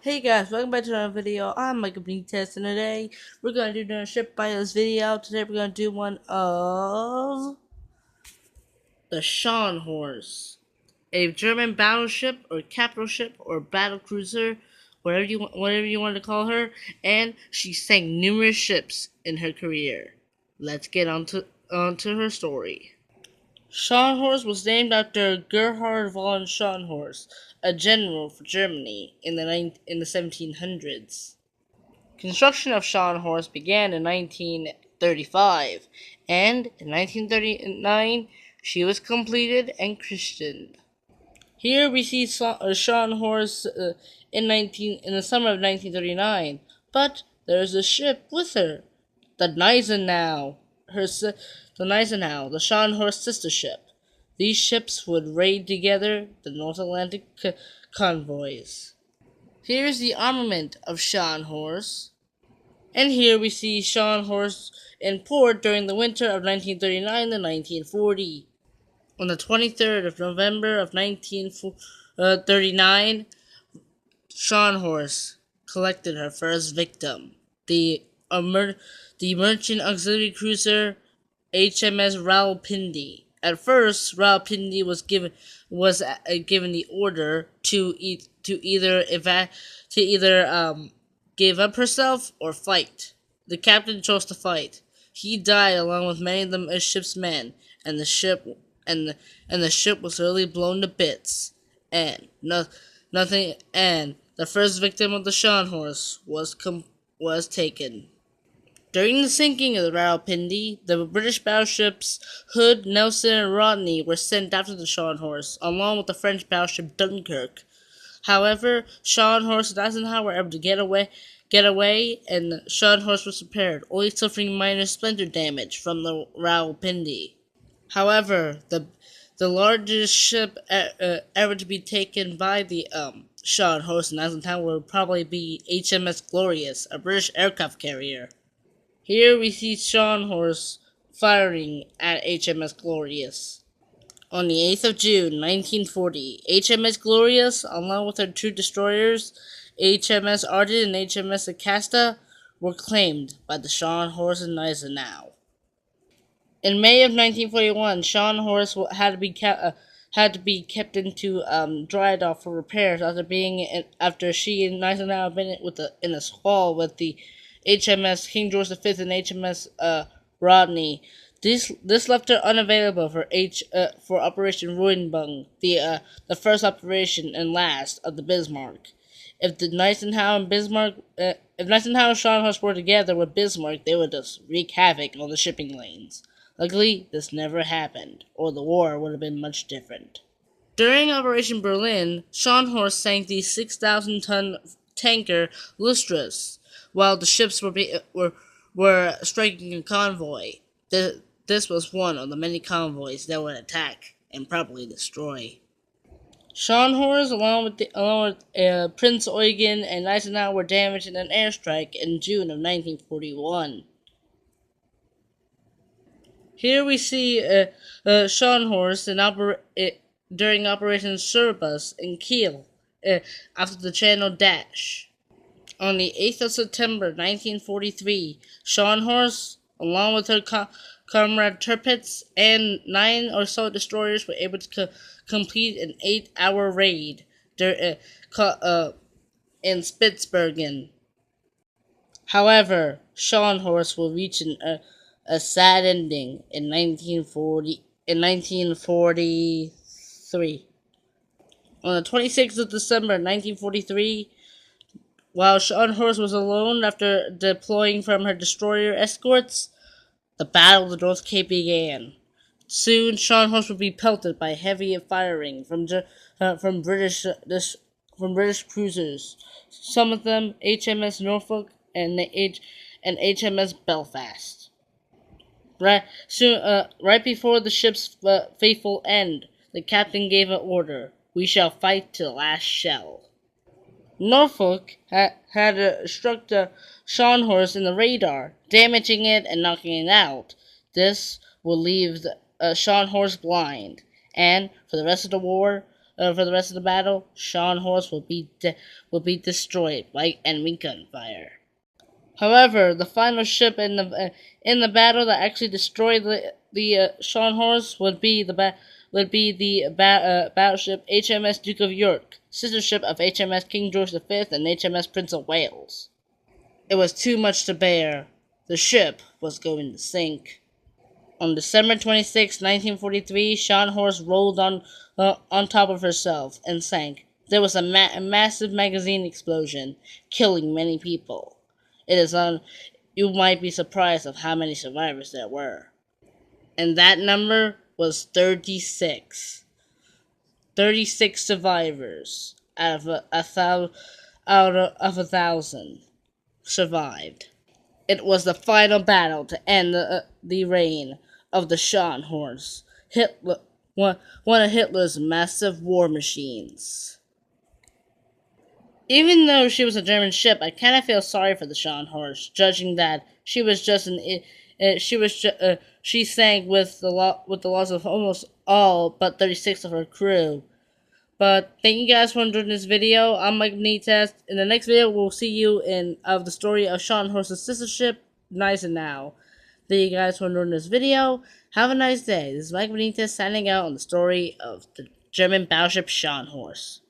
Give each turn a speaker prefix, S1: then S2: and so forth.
S1: Hey guys, welcome back to another video. I'm Michael Test, and today we're gonna do another ship by this video. Today we're gonna do one of the Scharnhorst, a German battleship or capital ship or battle cruiser, whatever you want to call her, and she sank numerous ships in her career. Let's get onto her story. Scharnhorst was named after Gerhard von Scharnhorst, a general for Germany in the 1700s. Construction of Scharnhorst began in 1935, and in 1939 she was completed and christened. Here we see Scharnhorst in the summer of 1939, but there is a ship with her, the Gneisenau, the Scharnhorst sister ship. These ships would raid together the North Atlantic convoys. Here is the armament of Scharnhorst, and here we see Scharnhorst in port during the winter of 1939 to 1940. On the 23rd of November of 1939, Scharnhorst collected her first victim, the merchant auxiliary cruiser HMS Rawalpindi. At first, Rawalpindi was given the order to either give up herself or fight. The captain chose to fight. He died along with many of the ship's men, and the ship was really blown to bits. And the first victim of the Scharnhorst was taken. During the sinking of the Rawalpindi, the British battleships Hood, Nelson, and Rodney were sent after the Scharnhorst, along with the French battleship Dunkirk. However, Scharnhorst and Eisenhower were able to get away, and Scharnhorst was repaired, only suffering minor splinter damage from the Rawalpindi. However, the largest ship ever to be taken by the Scharnhorst and Eisenhower would probably be HMS Glorious, a British aircraft carrier. Here we see Scharnhorst firing at HMS Glorious. On the 8th of June, 1940, HMS Glorious, along with her two destroyers, HMS Ardent and HMS Acasta, were claimed by the Scharnhorst and Gneisenau. In May of 1941, Scharnhorst had to be kept into dry dock for repairs after she and Gneisenau had been in a squall with the HMS King George V and HMS Rodney. This left her unavailable for Operation Ruinbung, the first operation and last of the Bismarck. If Gneisenau and Scharnhorst were together with Bismarck, they would just wreak havoc on the shipping lanes. Luckily, this never happened, or the war would have been much different. During Operation Berlin, Scharnhorst sank the 6,000-ton tanker Lustrous, while the ships were striking a convoy. This was one of the many convoys that would attack and probably destroy. Scharnhorst, along with Prince Eugen and Eisenhower, were damaged in an airstrike in June of 1941. Here we see Scharnhorst during Operation Cerberus in Kiel after the Channel Dash. On the 8th of September 1943, Scharnhorst, along with her comrade Tirpitz and 9 or so destroyers, were able to complete an 8-hour raid in Spitsbergen. However, Scharnhorst will reach a sad ending in 1943. On the 26th of December 1943, while Scharnhorst was alone after deploying from her destroyer escorts, the Battle of the North Cape began. Soon, Scharnhorst would be pelted by heavy firing from British cruisers. Some of them HMS Norfolk and HMS Belfast. Right before the ship's fateful end, the captain gave an order: "We shall fight to the last shell." Norfolk had struck the Scharnhorst in the radar, damaging it and knocking it out. This will leave the Scharnhorst blind, and for the rest of the war, for the rest of the battle, Scharnhorst will be destroyed by enemy gunfire. However, the final ship in the battle that actually destroyed the Scharnhorst would be the battleship HMS Duke of York, sister ship of HMS King George V and HMS Prince of Wales. It was too much to bear. The ship was going to sink. On December 26, 1943, Scharnhorst rolled on top of herself and sank. There was a massive magazine explosion, killing many people. You might be surprised of how many survivors there were. And that number was 36. 36 survivors out of a thousand survived. It was the final battle to end the reign of the Scharnhorst, one of Hitler's massive war machines. Even though she was a German ship, I kind of feel sorry for the Scharnhorst, judging that she was just she sank with the loss of almost all but 36 of her crew. But thank you guys for enjoying this video. I'm Mike Benitez. In the next video, we'll see you in the story of Scharnhorst's sister ship, Nice and Now. Thank you guys for enjoying this video. Have a nice day. This is Mike Benitez signing out on the story of the German battleship Scharnhorst.